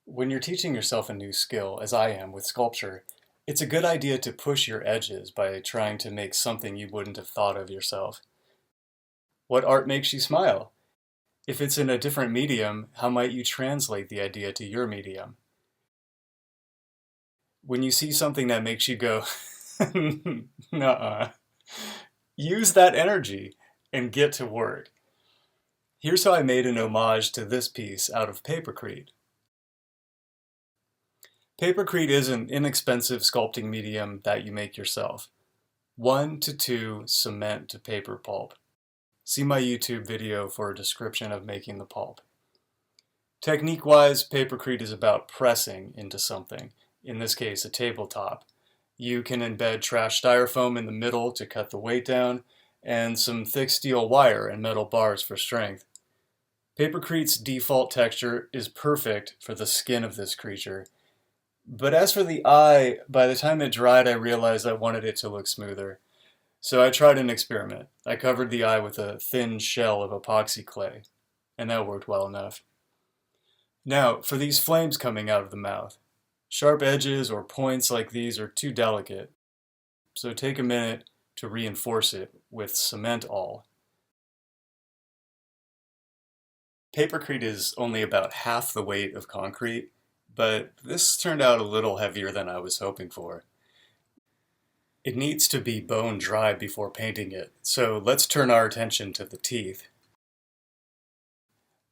When you're teaching yourself a new skill, as I am with sculpture, it's a good idea to push your edges by trying to make something you wouldn't have thought of yourself. What art makes you smile? If it's in a different medium, how might you translate the idea to your medium? When you see something that makes you go, nuh-uh, use that energy and get to work. Here's how I made an homage to this piece out of Papercrete. Papercrete is an inexpensive sculpting medium that you make yourself. 1 to 2 cement to paper pulp. See my YouTube video for a description of making the pulp. Technique-wise, Papercrete is about pressing into something, in this case a tabletop. You can embed trash styrofoam in the middle to cut the weight down, and some thick steel wire and metal bars for strength. Papercrete's default texture is perfect for the skin of this creature. But as for the eye, by the time it dried, I realized I wanted it to look smoother. So I tried an experiment. I covered the eye with a thin shell of epoxy clay, and that worked well enough. Now, for these flames coming out of the mouth. Sharp edges or points like these are too delicate, so take a minute to reinforce it with cement awl. Papercrete is only about half the weight of concrete, but this turned out a little heavier than I was hoping for. It needs to be bone dry before painting it, so let's turn our attention to the teeth.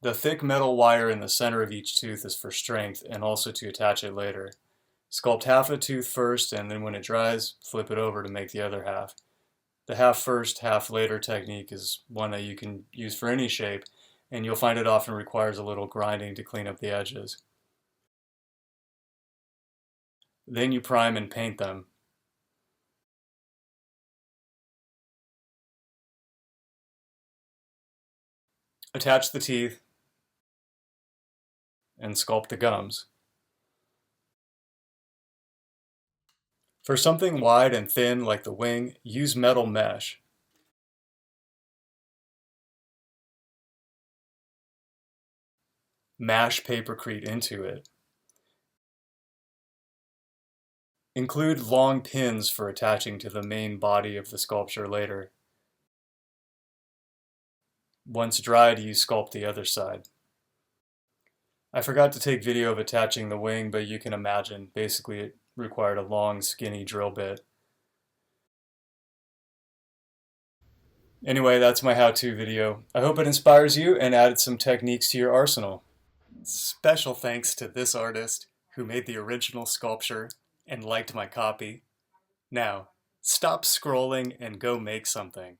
The thick metal wire in the center of each tooth is for strength and also to attach it later. Sculpt half a tooth first, and then when it dries, flip it over to make the other half. The half first, half later technique is one that you can use for any shape, and you'll find it often requires a little grinding to clean up the edges. Then you prime and paint them. Attach the teeth and sculpt the gums. For something wide and thin like the wing, use metal mesh. Mash Papercrete into it. Include long pins for attaching to the main body of the sculpture later. Once dried, you sculpt the other side. I forgot to take video of attaching the wing, but you can imagine, basically it required a long, skinny drill bit. Anyway, that's my how-to video. I hope it inspires you and added some techniques to your arsenal. Special thanks to this artist who made the original sculpture and liked my copy. Now, stop scrolling and go make something.